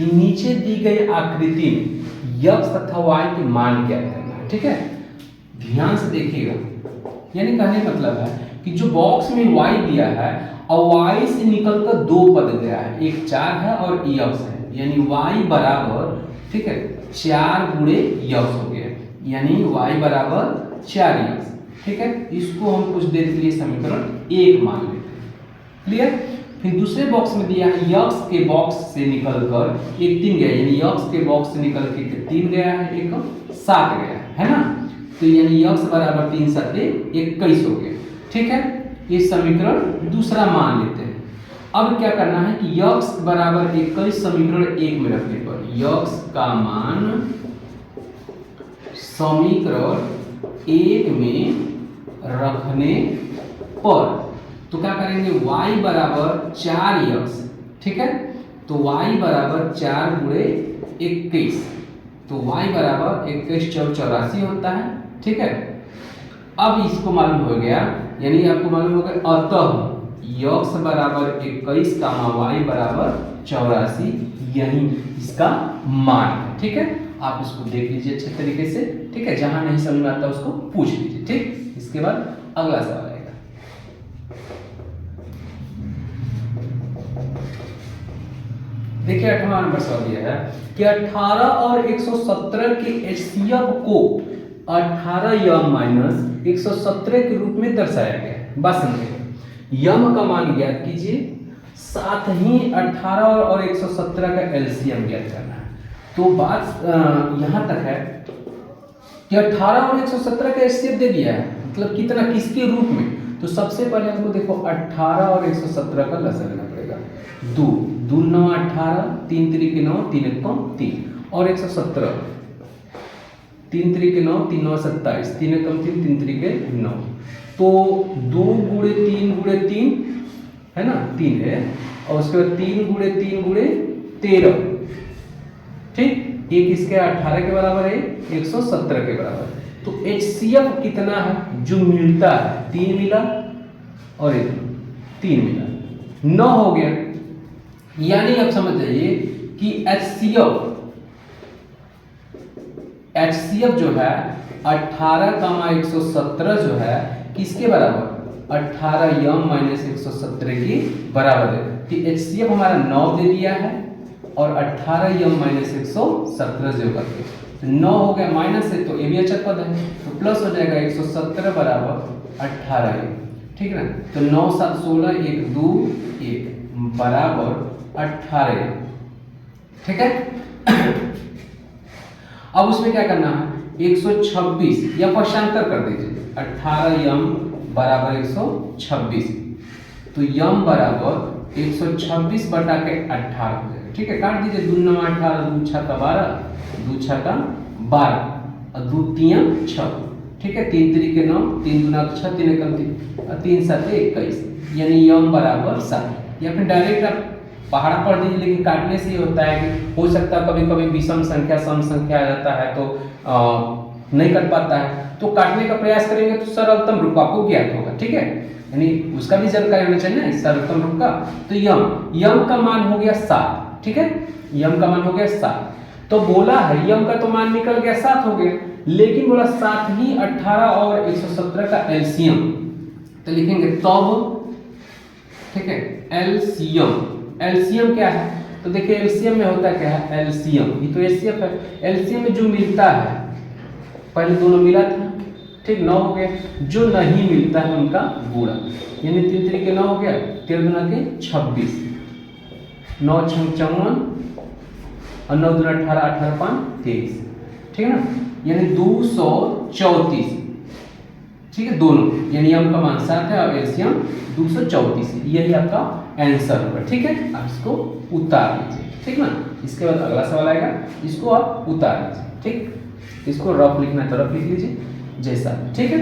कि नीचे दी गई आकृति में x तथा y के मान क्या करना है। ठीक है, ध्यान से देखिएगा, यानी कहने का मतलब है कि जो बॉक्स में y दिया है और y से निकलकर दो पद गया है, एक 4 है और x है, यानी y बराबर, ठीक है, 4 गुणे x हो गया, यानी y बराबर 4x। ठीक है, इसको हम कुछ देर के लिए समीकरण 1 मान लेते हैं। क्लियर। फिर दूसरे बॉक्स में दिया है x के बॉक्स से निकलकर एक 3 गया, यानी x के बॉक्स से निकल के 3 गया है, एक 7 गया है ना, तो यानी x बराबर 3 7 21 हो गया। ठीक है, ये समीकरण दूसरा मान लेते हैं। अब क्या करना है कि x बराबर 21 समीकरण 1 में रखने पर x का मान समीकरण 1 में रखने पर तो क्या करेंगे, y बराबर 4x। ठीक है, तो y बराबर 4 गुणे 21, तो y बराबर 21 4 84 होता है। ठीक है, अब इसको मालूम हो गया, यानी आपको मालूम हो गया, अतः x बराबर 21 y बराबर 84, यही इसका मान है। ठीक है, आप इसको देख लीजिए अच्छे तरीके से। ठीक है, जहां नहीं समझ में आता उसको पूछ लीजिए। ठीक, इसके बाद अगला सवाल आएगा। देखिए 18वां नंबर सवाल दिया है कि 18 और 117 के HCF को 18m माइनस 117 के रूप में दर्शाया गया है। बस समझिए, यम का मान ज्ञात कीजिए, साथ ही 18 और 117 का एलसीएम ज्ञात करना है। तो बात यहां तक है कि 18 और 117 का एचसीएफ दे दिया है, मतलब कितना, किसके रूप में। तो सबसे पहले हमको देखो 18 और 117 का लसा लेना पड़ेगा। 2 2 9 18, 3 3 के 9, 3 1 3, और 117 3 3 के 9, 3 9 27, 3 1 3, 3 3 के 9, तो 2 गुणे 3 गुणे 3 है ना, 3 है, और उसके बाद 3 गुणे 3 गुणे 13। ठीक, एक इसके 18 के बराबर है, 117 के बराबर। तो HCF कितना है जो मिलता है, 3 मिला और 3 मिला, 9 हो गया। यानी आप समझ जाइए कि HCF जो है 18 117 जो है किसके बराबर, 18m माइनस 117 के बराबर है। तो HCF हमारा 9 दे दिया है और 18m माइनस 117 जो करके 9 हो गया, माइनस है तो ये भी अचर पद है, तो प्लस हो जाएगा 117 बराबर 18। ठीक है ना, तो 9 7 16 1 2 1 बराबर 18। ठीक है, अब उसमें क्या करना है, 126 या पक्षांतर कर दीजिए, 18m बराबर 126, तो m बराबर 126 बटा के 18 हो जाएगा। ठीक है, काट दीजिए, 2 9 18, 2 6 का 12, 2 6 का 12 और 2 3 6। ठीक है, 3 3 के 9, 3 2 6, 3 1 3 और 3 7 21, यानी m बराबर 7। या फिर डायरेक्ट आप पहाड़ा पढ़ दीजिए, लेकिन काटने से ये होता है कि हो सकता है कभी कभी विषम संख्या सम संख्या आ जाता है तो नहीं कट पाता है, तो काटने का प्रयास करेंगे तो सरलतम रूप आपको ज्ञात होगा। ठीक है, यानी उसका भी जानकारी होना चाहिए ना सरलतम रूप का। तो यम का मान हो गया 7। ठीक है, यम का मान हो गया 7, तो बोला है यम का तो मान निकल गया 7 हो गया, लेकिन बोला साथ ही 18 और 117 का एलसीएम, तो लिखेंगे तब। ठीक है, एलसीएम क्या है, तो देखिए एलसीएम में होता क्या है, एलसीएम ये तो एचसीएफ है, एलसीएम में जो मिलता है, पहले दोनों मिला था, ठीक 9 हो गया, जो नहीं मिलता है उनका गुणा, यानी 3 3 के 9 हो गया, 13 दूना के 26, 9 6 54 और 9 दूना 18, 18 5 23। ठीक है ना, यानी 234। ठीक है, दोनों, यानी m का मान 7 है और एलसीएम 234 है, यही आपका आंसर होगा। ठीक है, आप इसको उतार लीजिए। ठीक ना, इसके बाद अगला सवाल आएगा, इसको आप उतार लीजिए। ठीक, इसको रफ लिखना है तो रफ लिख लीजिए जैसा। ठीक है।